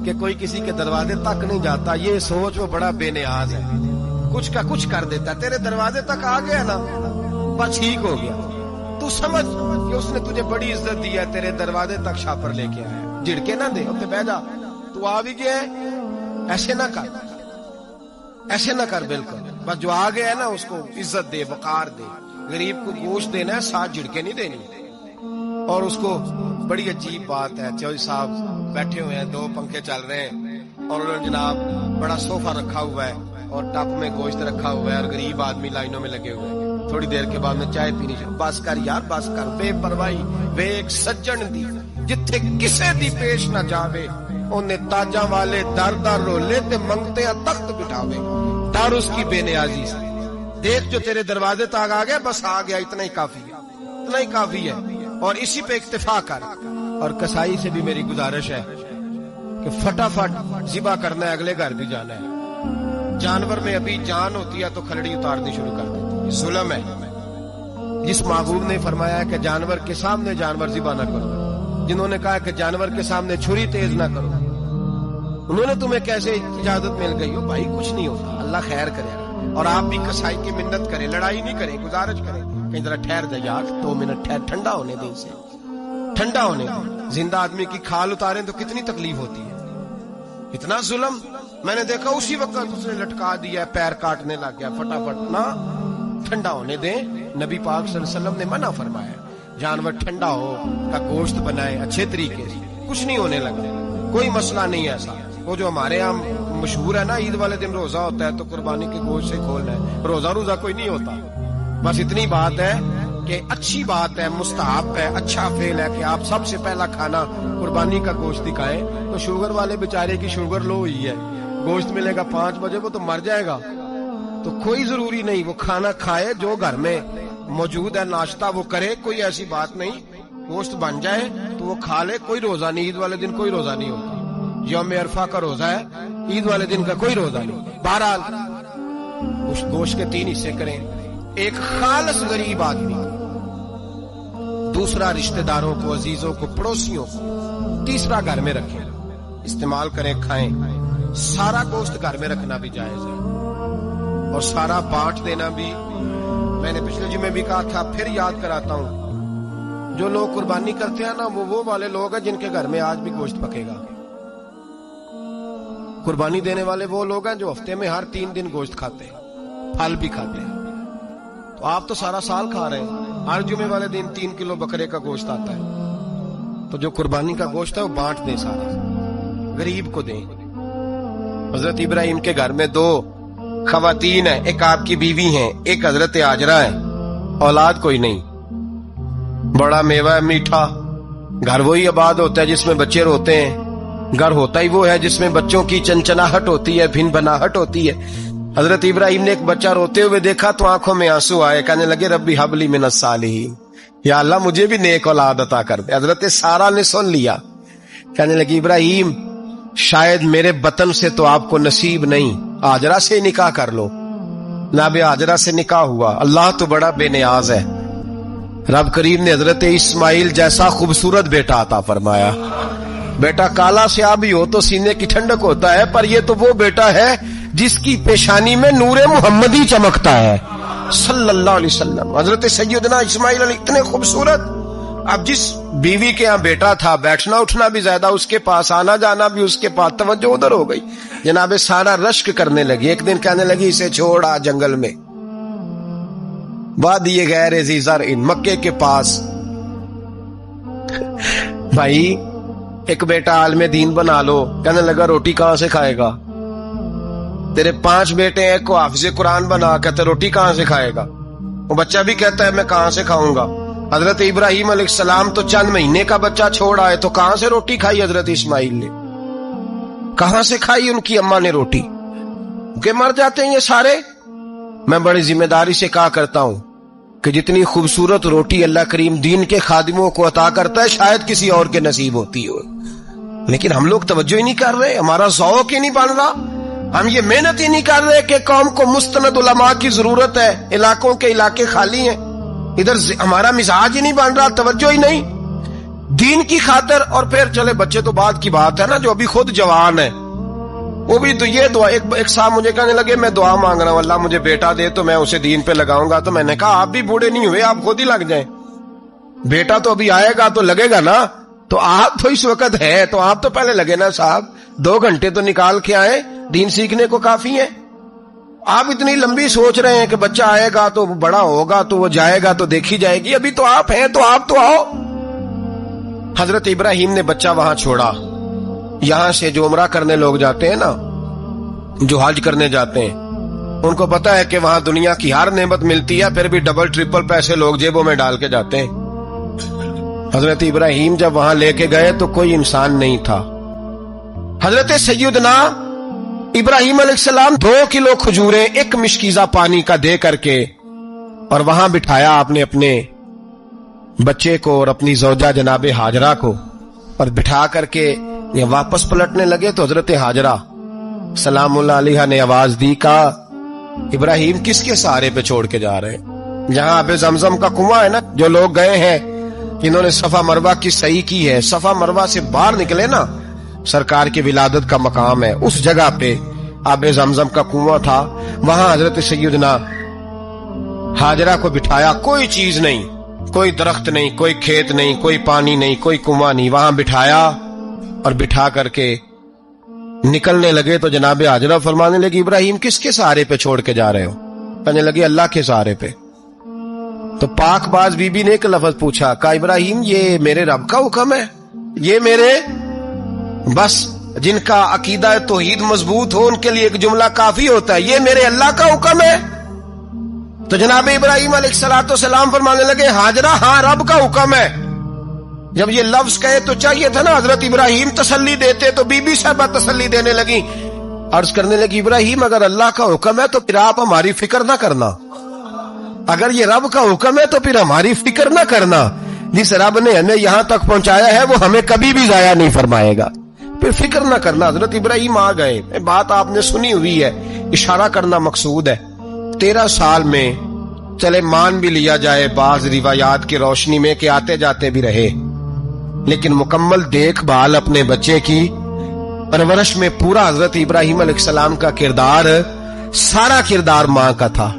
کہ کوئی کسی کے دروازے تک نہیں جاتا، یہ سوچ وہ بڑا بے نیاز ہے، کچھ کا کچھ کر دیتا ہے، تیرے دروازے تک آ گیا نا بس ٹھیک ہو گیا۔ تو سمجھ کہ اس نے تجھے بڑی عزت دی ہے، تیرے دروازے تک شاپر لے کے آیا، جھڑکے نہ دے، اب بہ جا، تو آ بھی گیا ہے، ایسے نہ کر، ایسے نہ کر، بالکل بس جو آ گیا ہے نا اس کو عزت دے، وقار دے۔ غریب کو گوشت دینا ہے، ساتھ جھڑکے نہیں دینی۔ اور اس کو بڑی عجیب بات ہے، چودھری صاحب بیٹھے ہوئے ہیں، 2 پنکھے چل رہے ہیں، اور انہوں نے جناب بڑا صوفہ رکھا ہوا ہے، اور ٹپ میں گوشت رکھا ہوا ہے اور غریب آدمی لائنوں میں لگے ہوئے ہیں. تھوڑی دیر کے بعد میں چائے پینی شروع. بس کر یار بس کر. بے پرواہی وے ایک سجن دی جتھے کسے دی پیش نہ جاوے اونے تاجاں والے در در رولے تے منگتے تخت بٹھاوے. ڈر اس کی بے نیازی سے. دیکھ جو تیرے دروازے تک آ گیا بس آ گیا, اتنا ہی کافی ہے, اتنا ہی کافی ہے, اور اسی پہ اکتفا کر. اور کسائی سے بھی میری گزارش ہے کہ فٹافٹ ذبح کرنا ہے, اگلے گھر بھی جانا ہے. جانور میں ابھی جان ہوتی ہے تو کھلڑی اتارنی شروع کر دیتی ہے. ظلم ہے. جس محبوب نے فرمایا ہے کہ جانور کے سامنے جانور ذبح نہ کرو, جنہوں نے کہا کہ جانور کے سامنے چھری تیز نہ کرو, انہوں نے تمہیں کیسے اجازت مل گئی ہو؟ بھائی کچھ نہیں ہوتا, اللہ خیر کرے گا. اور آپ بھی کسائی کی منت کریں, لڑائی نہیں کریں, گزارش کریں کہ ذرا ٹھہر جا یار, 2 منٹ ٹھہر, ٹھنڈا ہونے دیں, اسے ٹھنڈا ہونے دیں. زندہ آدمی کی کھال اتاریں تو کتنی تکلیف ہوتی ہے. اتنا ظلم میں نے دیکھا اسی وقت اس نے لٹکا دیا, پیر کاٹنے لگ گیا. فٹافٹ نہ, ٹھنڈا ہونے دیں. نبی پاک صلی اللہ علیہ وسلم نے منع فرمایا جانور ٹھنڈا ہو کا گوشت بنائے اچھے طریقے سے, کچھ نہیں ہونے لگا, کوئی مسئلہ نہیں ایسا. وہ جو ہمارے یہاں مشہور ہے نا, عید والے دن روزہ ہوتا ہے تو قربانی کے گوشت سے کھولنا ہے, روزہ کوئی نہیں ہوتا. بس اتنی بات ہے کہ اچھی بات ہے, مستحب ہے, اچھا فعل ہے کہ آپ سب سے پہلا کھانا قربانی کا گوشت دکھائیں. تو شوگر والے بیچارے کی شوگر لو ہوئی ہے, گوشت ملے گا 5 بجے, وہ تو مر جائے گا. تو کوئی ضروری نہیں, وہ کھانا کھائے جو گھر میں موجود ہے, ناشتہ وہ کرے, کوئی ایسی بات نہیں. گوشت بن جائے تو وہ کھا لے, کوئی روزہ نہیں. عید والے دن کوئی روزہ نہیں ہوتا. یوم عرفہ کا روزہ ہے, عید والے دن کا کوئی روزہ نہیں. بہرحال اس گوشت کے 3 حصے کریں. ایک خالص غریب آدمی, دوسرا رشتہ داروں کو, عزیزوں کو, پڑوسیوں کو, تیسرا گھر میں رکھیں, استعمال کریں, کھائیں. سارا گوشت گھر میں رکھنا بھی جائز ہے اور سارا بانٹ دینا بھی. میں نے پچھلے جمعے بھی کہا تھا, پھر یاد کراتا ہوں, جو لوگ قربانی کرتے ہیں نا وہ والے لوگ ہیں جن کے گھر میں آج بھی گوشت پکے گا. قربانی دینے والے وہ لوگ ہیں جو ہفتے میں ہر 3 دن گوشت کھاتے ہیں, پھل بھی کھاتے ہیں. تو آپ تو سارا سال کھا رہے ہیں, ہر جمعے والے دن 3 کلو بکرے کا گوشت آتا ہے. تو جو قربانی کا گوشت ہے وہ بانٹ دیں, سارا غریب کو دیں. حضرت ابراہیم کے گھر میں 2 خواتین ہیں, ایک آپ کی بیوی ہیں, ایک حضرت ہاجرہ ہے. اولاد کوئی نہیں, بڑا میوہ ہے میٹھا. گھر وہی آباد ہوتا ہے جس میں بچے روتے ہیں, گھر ہوتا ہی وہ ہے جس میں بچوں کی چنچناہٹ ہوتی ہے, بھن بھناہٹ ہوتی ہے. حضرت ابراہیم نے ایک بچہ روتے ہوئے دیکھا تو آنکھوں میں آنسو آئے, کہنے لگے ربی حب لی من الصالحین, یا اللہ مجھے بھی نیک اولاد عطا کر دے. حضرت سارہ نے سن لیا, کہنے لگی ابراہیم شاید میرے بطن سے تو آپ کو نصیب نہیں, ہاجرہ سے نکاح کر لو. جناب ہاجرہ سے نکاح ہوا. اللہ تو بڑا بے نیاز ہے, رب کریم نے حضرت اسماعیل جیسا خوبصورت بیٹا عطا فرمایا. بیٹا کالا سیاہ بھی ہو تو سینے کی ٹھنڈک ہوتا ہے, پر یہ تو وہ بیٹا ہے جس کی پیشانی میں نور محمدی چمکتا ہے صلی اللہ علیہ وسلم. حضرت سیدنا اسماعیل علیہ اتنے خوبصورت. اب جس بیوی کے یہاں بیٹا تھا, بیٹھنا اٹھنا بھی زیادہ اس کے پاس, آنا جانا بھی اس کے پاس, توجہ ادھر ہو گئی. جناب سارا رشک کرنے لگی. ایک دن کہنے لگی اسے چھوڑ آ جنگل میں, وادی غیر ذی زرع, مکے کے پاس. بھائی ایک بیٹا عالم دین بنا لو. کہنے لگا روٹی کہاں سے کھائے گا؟ تیرے 5 بیٹے ہیں, ایک کو حافظ قرآن بنا, کہتے روٹی کہاں سے کھائے گا؟ وہ بچہ بھی کہتا ہے میں کہاں سے کھاؤں گا. حضرت ابراہیم علیہ السلام تو چند مہینے کا بچہ چھوڑ آئے, تو کہاں سے روٹی کھائی حضرت اسماعیل نے؟ کہاں سے کھائی ان کی اماں نے روٹی؟ کہ مر جاتے ہیں یہ سارے. میں بڑی ذمہ داری سے کہا کرتا ہوں کہ جتنی خوبصورت روٹی اللہ کریم دین کے خادموں کو عطا کرتا ہے شاید کسی اور کے نصیب ہوتی ہو, لیکن ہم لوگ توجہ ہی نہیں کر رہے, ہمارا ذوق ہی نہیں بن رہا, ہم یہ محنت ہی نہیں کر رہے کہ قوم کو مستند علماء کی ضرورت ہے. علاقوں کے علاقے خالی ہیں, ادھر ہمارا مزاج ہی نہیں بن رہا, توجہ ہی نہیں دین کی خاطر. اور پھر چلے بچے تو بعد کی بات ہے نا, جو ابھی خود جوان ہے وہ بھی تو یہ دعا. ایک صاحب مجھے کہنے لگے میں دعا مانگ رہا ہوں اللہ مجھے بیٹا دے تو میں اسے دین پہ لگاؤں گا. تو میں نے کہا آپ بھی بوڑھے نہیں ہوئے, آپ خود ہی لگ جائیں. بیٹا تو ابھی آئے گا تو لگے گا نا, تو آپ تو اس وقت ہے تو آپ تو پہلے لگے نا صاحب, 2 گھنٹے تو نکال کے آئے, دین سیکھنے کو کافی ہے. آپ اتنی لمبی سوچ رہے ہیں کہ بچہ آئے گا تو بڑا ہوگا تو وہ جائے گا تو دیکھی جائے گی, ابھی تو آپ ہیں تو آپ تو آؤ. حضرت ابراہیم نے بچہ وہاں چھوڑا. یہاں سے جو عمرہ کرنے لوگ جاتے ہیں نا, جو حج کرنے جاتے ہیں, ان کو پتا ہے کہ وہاں دنیا کی ہر نعمت ملتی ہے، پھر بھی ڈبل ٹرپل پیسے لوگ جیبوں میں ڈال کے جاتے ہیں۔ حضرت ابراہیم جب وہاں لے کے گئے تو کوئی انسان نہیں تھا۔ حضرت سیدنا ابراہیم علیہ السلام 2 کلو کھجوریں 1 مشکیزہ پانی کا دے کر کے اور وہاں بٹھایا آپ نے اپنے بچے کو اور اپنی زوجہ جناب ہاجرہ کو، اور بٹھا کر کے یہ واپس پلٹنے لگے تو حضرت ہاجرہ سلام اللہ علیہ نے آواز دی، کہا ابراہیم کس کے سہارے پہ چھوڑ کے جا رہے ہیں؟ جہاں آب زمزم کا کنواں ہے نا، جو لوگ گئے ہیں انہوں نے صفا مروہ کی صحیح کی ہے، صفا مروہ سے باہر نکلے نا، سرکار کی ولادت کا مقام ہے، اس جگہ پہ آب زمزم کا کنواں تھا، وہاں حضرت سیدنا ہاجرہ کو بٹھایا، کوئی چیز نہیں، کوئی درخت نہیں، کوئی کھیت نہیں، کوئی پانی نہیں، کوئی کنواں نہیں، وہاں بٹھایا اور بٹھا کر کے نکلنے لگے تو جناب ہاجرہ فرمانے لگی ابراہیم کس کے سہارے پہ چھوڑ کے جا رہے ہو؟ کہنے لگی اللہ کے سہارے پہ۔ تو پاک باز بی بی نے ایک لفظ پوچھا، کہا ابراہیم یہ میرے رب کا حکم ہے؟ یہ میرے بس جن کا عقیدہ توحید مضبوط ہو ان کے لیے ایک جملہ کافی ہوتا ہے، یہ میرے اللہ کا حکم ہے؟ تو جناب ابراہیم علیہ السلام فرمانے لگے ہاجرہ ہاں رب کا حکم ہے۔ جب یہ لفظ کہے تو چاہیے تھا نا حضرت ابراہیم تسلی دیتے، تو بی بی صاحبہ تسلی دینے لگی، عرض کرنے لگی ابراہیم اگر اللہ کا حکم ہے تو پھر آپ ہماری فکر نہ کرنا، اگر یہ رب کا حکم ہے تو پھر ہماری فکر نہ کرنا، جس رب نے ہمیں یہاں تک پہنچایا ہے وہ ہمیں کبھی بھی ضائع نہیں فرمائے گا، پھر فکر نہ کرنا۔ حضرت ابراہیم آ گئے، بات آپ نے سنی ہوئی ہے، اشارہ کرنا مقصود ہے۔ 13 سال میں چلے مان بھی لیا جائے بعض روایات کی روشنی میں کہ آتے جاتے بھی رہے، لیکن مکمل دیکھ بھال اپنے بچے کی پرورش میں پورا حضرت ابراہیم علیہ السلام کا کردار، سارا کردار ماں کا تھا۔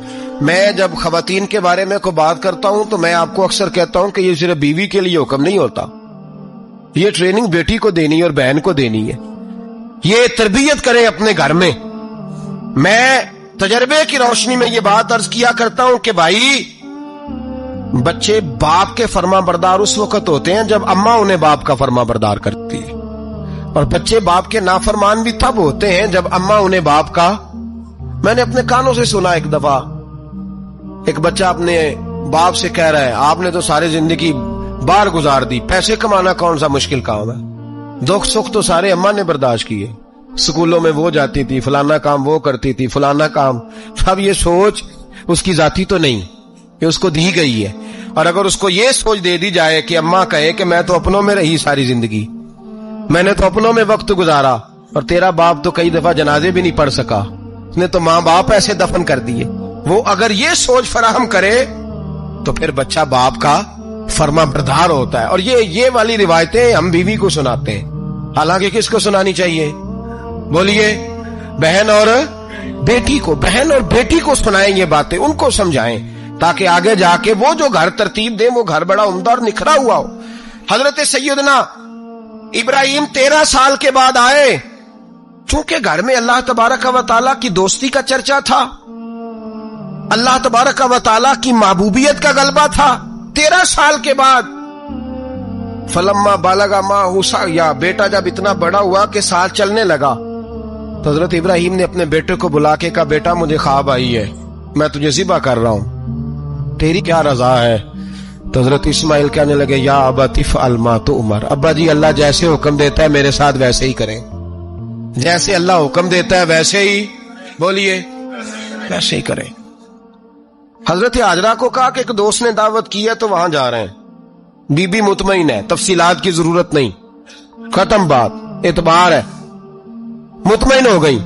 میں جب خواتین کے بارے میں کوئی بات کرتا ہوں تو میں آپ کو اکثر کہتا ہوں کہ یہ صرف بیوی کے لیے حکم نہیں ہوتا، یہ ٹریننگ بیٹی کو دینی اور بہن کو دینی ہے، یہ تربیت کریں اپنے گھر میں۔ میں تجربے کی روشنی میں یہ بات عرض کیا کرتا ہوں کہ بھائی بچے باپ کے فرما بردار اس وقت ہوتے ہیں جب اماں انہیں باپ کا فرما بردار کرتی ہے، اور بچے باپ کے نافرمان بھی تب ہوتے ہیں جب اماں انہیں باپ کا۔ میں نے اپنے کانوں سے سنا ایک دفعہ ایک بچہ اپنے باپ سے کہہ رہا ہے آپ نے تو ساری زندگی باہر گزار دی، پیسے کمانا کون سا مشکل کام ہے، دکھ سکھ تو سارے اماں نے برداشت کیے، سکولوں میں وہ جاتی تھی، فلانا کام وہ کرتی تھی، فلانا کام۔ اب یہ سوچ اس کی ذاتی تو نہیں، یہ اس کو دی گئی ہے، اور اگر اس کو یہ سوچ دے دی جائے کہ اماں کہے کہ میں تو اپنوں میں رہی ساری زندگی، میں نے تو اپنوں میں وقت گزارا، اور تیرا باپ تو کئی دفعہ جنازے بھی نہیں پڑھ سکا، اس نے تو ماں باپ ایسے دفن کر دیے، وہ اگر یہ سوچ فراہم کرے تو پھر بچہ باپ کا فرما بردار ہوتا ہے۔ اور یہ والی روایتیں ہم بیوی کو سناتے ہیں، حالانکہ کس کو سنانی چاہیے؟ بولیے، بہن اور بیٹی کو، بہن اور بیٹی کو سنائیں یہ باتیں، ان کو سمجھائیں تاکہ آگے جا کے وہ جو گھر ترتیب دیں وہ گھر بڑا عمدہ اور نکھرا ہوا ہو۔ حضرت سیدنا ابراہیم 13 سال کے بعد آئے، چونکہ گھر میں اللہ تبارک و تعالیٰ کی دوستی کا چرچا تھا، اللہ تبارک و تعالیٰ کی محبوبیت کا غلبہ تھا۔ 13 سال کے بعد فلما بالغ معہ سعیا، بیٹا جب اتنا بڑا ہوا کہ سال چلنے لگا تو حضرت ابراہیم نے اپنے بیٹے کو بلا کے کہا بیٹا مجھے خواب آئی ہے، میں تجھے ذبح کر رہا ہوں، تیری کیا رضا ہے؟ تو حضرت اسماعیل کہنے لگے یا ابت افعل ما تؤمر، ابا جی اللہ جیسے حکم دیتا ہے میرے ساتھ ویسے ہی کریں، جیسے اللہ حکم دیتا ہے ویسے ہی، بولیے، ویسے ہی کریں۔ حضرت ہاجرہ کو کہا کہ ایک دوست نے دعوت کی ہے تو وہاں جا رہے ہیں، بی بی مطمئن ہے، تفصیلات کی ضرورت نہیں، ختم بات، اعتبار ہے، مطمئن ہو گئی۔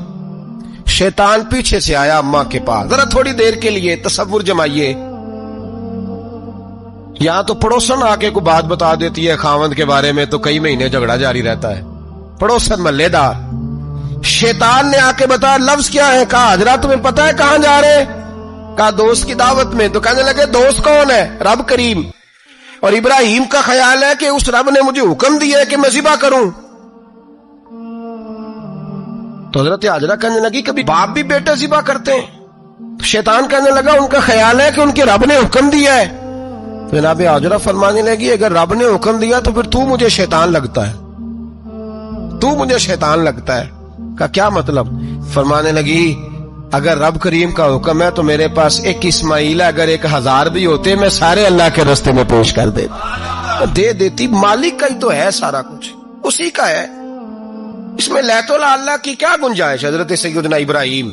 شیطان پیچھے سے آیا اماں کے پاس، ذرا تھوڑی دیر کے لیے تصور جمائیے، یہاں تو پڑوسن آ کے کوئی بات بتا دیتی ہے خاوند کے بارے میں تو کئی مہینے جھگڑا جاری رہتا ہے، پڑوسن محلے دار۔ شیطان نے آ کے بتایا لفظ کیا ہے؟ کہا ہاجرہ تمہیں پتا ہے کہاں جا رہے؟ کہا دوست کی دعوت میں۔ تو کہنے لگے دوست کون ہے؟ رب کریم، اور ابراہیم کا خیال ہے کہ اس رب نے مجھے حکم دیا ہے کہ میں ذبح کروں۔ تو حضرت ہاجرہ کہنے لگی کبھی باپ بھی بیٹے ذبح کرتے ہیں؟ تو شیطان کہنے لگا ان کا خیال ہے کہ ان کے رب نے حکم دیا ہے۔ جناب ہاجرہ فرمانے لگی اگر رب نے حکم دیا تو پھر تو مجھے شیطان لگتا ہے، تو مجھے شیطان لگتا ہے۔ کہا کیا مطلب؟ فرمانے لگی اگر رب کریم کا حکم ہے تو میرے پاس ایک اسماعیل ہے، اگر 1000 بھی ہوتے میں سارے اللہ کے راستے میں پیش کر دے دیتی۔ مالک کا ہی تو ہے سارا کچھ، اسی کا ہے، اس میں لیت اللہ کی کیا گنجائش۔ حضرت سیدنا ابراہیم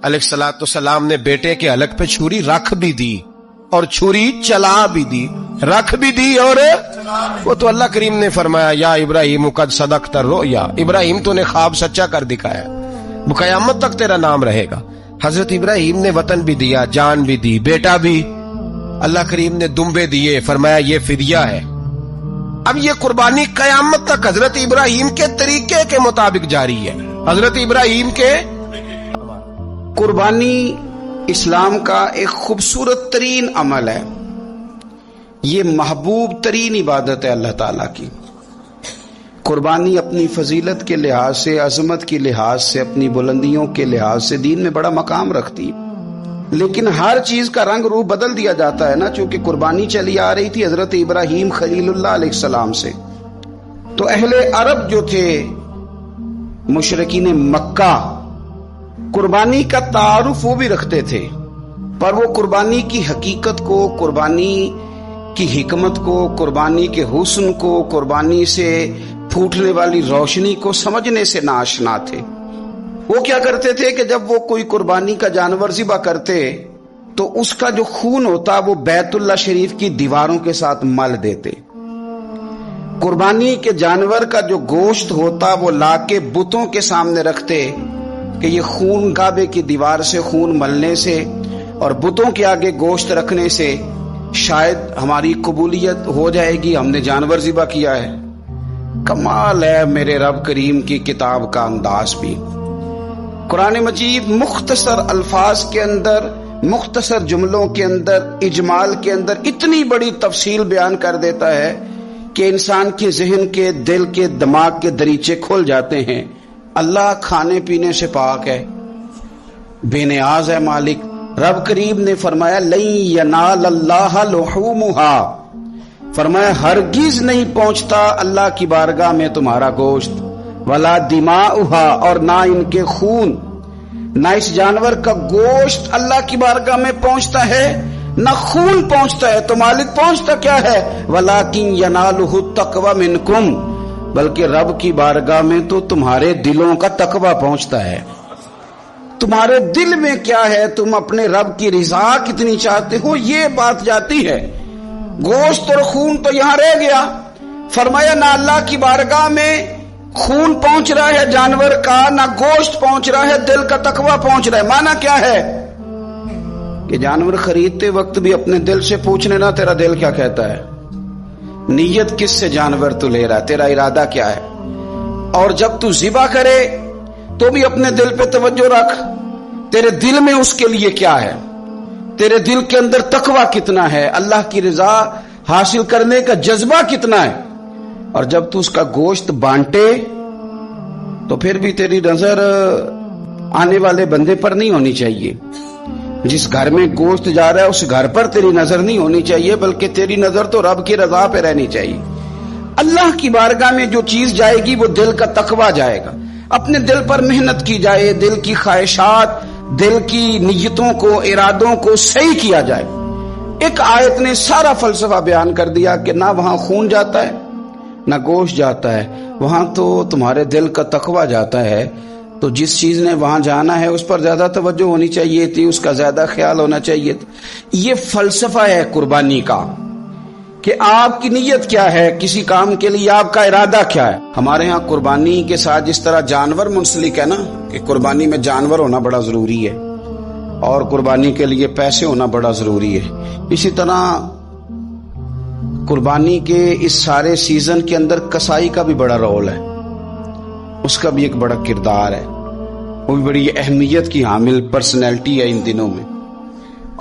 علیہ السلام نے بیٹے کے حلق پہ چھری رکھ بھی دی اور چھری چلا بھی دی، رکھ بھی دی اور وہ تو اللہ کریم نے فرمایا یا ابراہیم قد صدقت الرؤیا، ابراہیم تو نے خواب سچا کر دکھایا، وہ قیامت تک تیرا نام رہے گا۔ حضرت ابراہیم نے وطن بھی دیا، جان بھی دی، بیٹا بھی، اللہ کریم نے دمبے دیے، فرمایا یہ فدیہ ہے۔ اب یہ قربانی قیامت تک حضرت ابراہیم کے طریقے کے مطابق جاری ہے، حضرت ابراہیم کے۔ قربانی اسلام کا ایک خوبصورت ترین عمل ہے، یہ محبوب ترین عبادت ہے اللہ تعالیٰ کی۔ قربانی اپنی فضیلت کے لحاظ سے، عظمت کے لحاظ سے، اپنی بلندیوں کے لحاظ سے دین میں بڑا مقام رکھتی ہے، لیکن ہر چیز کا رنگ روپ بدل دیا جاتا ہے نا، چونکہ قربانی چلی آ رہی تھی حضرت ابراہیم خلیل اللہ علیہ السلام سے، تو اہل عرب جو تھے مشرکین مکہ قربانی کا تعارف وہ بھی رکھتے تھے، پر وہ قربانی کی حقیقت کو، قربانی کی حکمت کو، قربانی کے حسن کو، قربانی سے پھوٹنے والی روشنی کو سمجھنے سے ناآشنا تھے۔ وہ کیا کرتے تھے کہ جب وہ کوئی قربانی کا جانور ذبح کرتے تو اس کا جو خون ہوتا وہ بیت اللہ شریف کی دیواروں کے ساتھ مل دیتے، قربانی کے جانور کا جو گوشت ہوتا وہ لا کے بتوں کے سامنے رکھتے کہ یہ خون کعبے کی دیوار سے خون ملنے سے اور بتوں کے آگے گوشت رکھنے سے شاید ہماری قبولیت ہو جائے گی، ہم نے جانور ذبح کیا ہے۔ کمال ہے میرے رب کریم کی کتاب کا انداز بھی۔ قرآن مجید مختصر الفاظ کے اندر، مختصر جملوں کے اندر، اجمال کے اندر اتنی بڑی تفصیل بیان کر دیتا ہے کہ انسان کے ذہن کے، دل کے، دماغ کے دریچے کھل جاتے ہیں۔ اللہ کھانے پینے سے پاک ہے، بے نیاز ہے مالک۔ رب کریم نے فرمایا لن ینال اللہ لحومہا، فرمایا ہرگز نہیں پہنچتا اللہ کی بارگاہ میں تمہارا گوشت، ولا دماؤہا، اور نہ ان کے خون، نہ اس جانور کا گوشت اللہ کی بارگاہ میں پہنچتا ہے، نہ خون پہنچتا ہے، تو مالک پہنچتا کیا ہے؟ ولیکن ینالہ التقوی منکم، بلکہ رب کی بارگاہ میں تو تمہارے دلوں کا تقوی پہنچتا ہے۔ تمہارے دل میں کیا ہے، تم اپنے رب کی رضا کتنی چاہتے ہو، یہ بات جاتی ہے۔ گوشت اور خون تو یہاں رہ گیا، فرمایا نہ اللہ کی بارگاہ میں خون پہنچ رہا ہے جانور کا، نہ گوشت پہنچ رہا ہے، دل کا تقوی پہنچ رہا ہے۔ معنی کیا ہے کہ جانور خریدتے وقت بھی اپنے دل سے پوچھنے نا تیرا دل کیا کہتا ہے، نیت کس سے جانور تو لے رہا ہے، تیرا ارادہ کیا ہے، اور جب تو ذبح کرے تو بھی اپنے دل پہ توجہ رکھ، تیرے دل میں اس کے لیے کیا ہے، تیرے دل کے اندر تقوی کتنا ہے، اللہ کی رضا حاصل کرنے کا جذبہ کتنا ہے۔ اور جب تو اس کا گوشت بانٹے تو پھر بھی تیری نظر آنے والے بندے پر نہیں ہونی چاہیے، جس گھر میں گوشت جا رہا ہے اس گھر پر تیری نظر نہیں ہونی چاہیے، بلکہ تیری نظر تو رب کی رضا پہ رہنی چاہیے۔ اللہ کی بارگاہ میں جو چیز جائے گی وہ دل کا تقوی جائے گا، اپنے دل پر محنت کی جائے، دل کی خواہشات، دل کی نیتوں کو، ارادوں کو صحیح کیا جائے۔ ایک آیت نے سارا فلسفہ بیان کر دیا کہ نہ وہاں خون جاتا ہے نہ گوشت جاتا ہے، وہاں تو تمہارے دل کا تقوی جاتا ہے، تو جس چیز نے وہاں جانا ہے اس پر زیادہ توجہ ہونی چاہیے تھی، اس کا زیادہ خیال ہونا چاہیے تھا۔ یہ فلسفہ ہے قربانی کا کہ آپ کی نیت کیا ہے، کسی کام کے لیے آپ کا ارادہ کیا ہے۔ ہمارے ہاں قربانی کے ساتھ جس طرح جانور منسلک ہے نا، کہ قربانی میں جانور ہونا بڑا ضروری ہے اور قربانی کے لیے پیسے ہونا بڑا ضروری ہے، اسی طرح قربانی کے اس سارے سیزن کے اندر کسائی کا بھی بڑا رول ہے، اس کا بھی ایک بڑا کردار ہے، وہ بھی بڑی اہمیت کی حامل پرسنالٹی ہے ان دنوں میں،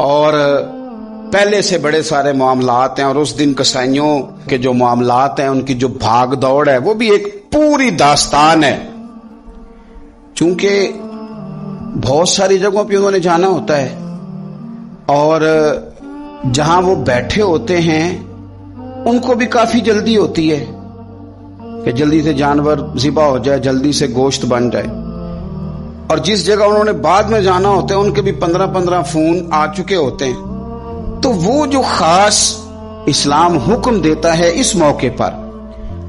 اور پہلے سے بڑے سارے معاملات ہیں، اور اس دن کسائیوں کے جو معاملات ہیں ان کی جو بھاگ دوڑ ہے وہ بھی ایک پوری داستان ہے، چونکہ بہت ساری جگہوں پہ انہوں نے جانا ہوتا ہے، اور جہاں وہ بیٹھے ہوتے ہیں ان کو بھی کافی جلدی ہوتی ہے کہ جلدی سے جانور ذبح ہو جائے، جلدی سے گوشت بن جائے، اور جس جگہ انہوں نے بعد میں جانا ہوتا ہے ان کے بھی 15 فون آ چکے ہوتے ہیں. تو وہ جو خاص اسلام حکم دیتا ہے اس موقع پر،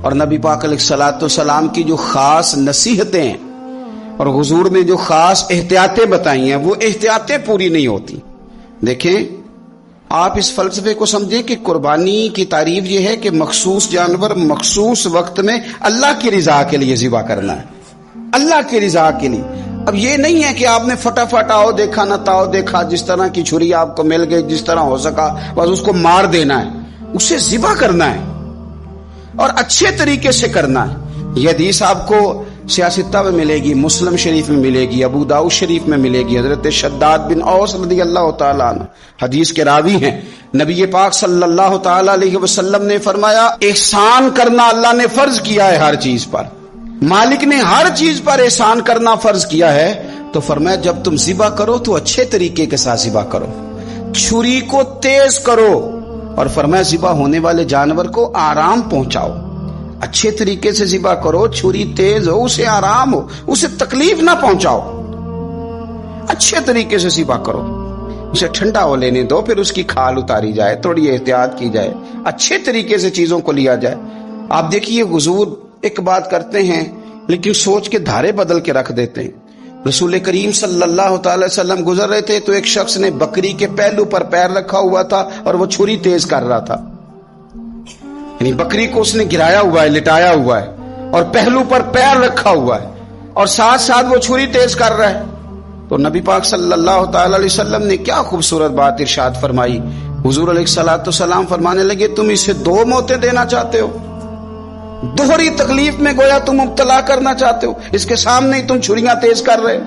اور نبی پاک علیہ الصلوۃ والسلام کی جو خاص نصیحتیں ہیں اور حضور نے جو خاص احتیاطیں بتائی ہیں، وہ احتیاطیں پوری نہیں ہوتی. دیکھیں، آپ اس فلسفے کو سمجھیں کہ قربانی کی تعریف یہ ہے کہ مخصوص جانور مخصوص وقت میں اللہ کی رضا کے لیے ذبح کرنا ہے، اللہ کی رضا کے لیے. اب یہ نہیں ہے کہ آپ نے فٹافٹ آؤ دیکھا نہ تاؤ دیکھا، جس طرح کی چھری آپ کو مل گئی، جس طرح ہو سکا بس اس کو مار دینا ہے. اسے ذبح کرنا ہے اور اچھے طریقے سے کرنا ہے. یہ حدیث آپ کو سیاستہ میں ملے گی، مسلم شریف میں ملے گی، ابو داؤد شریف میں ملے گی. حضرت شداد بن اوس رضی اللہ تعالیٰ عنہ حدیث کے راوی ہیں. نبی پاک صلی اللہ تعالیٰ علیہ وسلم نے فرمایا، احسان کرنا اللہ نے فرض کیا ہے ہر چیز پر. مالک نے ہر چیز پر احسان کرنا فرض کیا ہے. تو فرمایا جب تم ذبح کرو تو اچھے طریقے کے ساتھ ذبح کرو، چھری کو تیز کرو، اور فرمایا ذبح ہونے والے جانور کو آرام پہنچاؤ. اچھے طریقے سے ذبح کرو، چھری تیز ہو، اسے آرام ہو، اسے تکلیف نہ پہنچاؤ. اچھے طریقے سے ذبح کرو، اسے ٹھنڈا ہو لینے دو، پھر اس کی کھال اتاری جائے، تھوڑی احتیاط کی جائے، اچھے طریقے سے چیزوں کو لیا جائے. آپ دیکھیے حضور ایک بات کرتے ہیں لیکن سوچ کے دھارے بدل کے رکھ دیتے ہیں. رسول کریم صلی اللہ تعالی وسلم گزر رہے تھے تو ایک شخص نے بکری کے پہلو پر پیر رکھا ہوا تھا اور وہ چھری تیز کر رہا تھا. یعنی بکری کو اس نے گرایا ہوا ہے، لٹایا ہوا ہے، اور پہلو پر پیر رکھا ہوا ہے اور ساتھ ساتھ وہ چھری تیز کر رہا ہے. تو نبی پاک صلی اللہ تعالی علیہ وسلم نے کیا خوبصورت بات ارشاد فرمائی. حضور علیہ الصلوۃ والسلام فرمانے لگے، تم اسے 2 موتیں دینا چاہتے ہو، دوہری تکلیف میں گویا تم مبتلا کرنا چاہتے ہو، اس کے سامنے ہی تم چھریاں تیز کر رہے.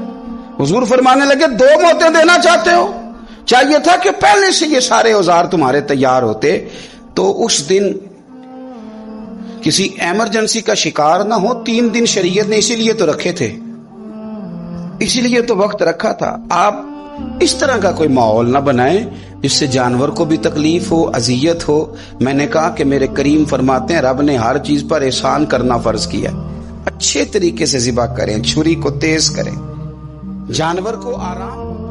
حضور فرمانے لگے 2 موتیں دینا چاہتے ہو، چاہیے تھا کہ پہلے سے یہ سارے اوزار تمہارے تیار ہوتے تو اس دن کسی ایمرجنسی کا شکار نہ ہو. 3 دن شریعت نے اسی لیے تو رکھے تھے، اسی لیے تو وقت رکھا تھا. آپ اس طرح کا کوئی ماحول نہ بنائیں جس سے جانور کو بھی تکلیف ہو، اذیت ہو. میں نے کہا کہ میرے کریم فرماتے ہیں رب نے ہر چیز پر احسان کرنا فرض کیا. اچھے طریقے سے ذبح کریں، چھری کو تیز کریں، جانور کو آرام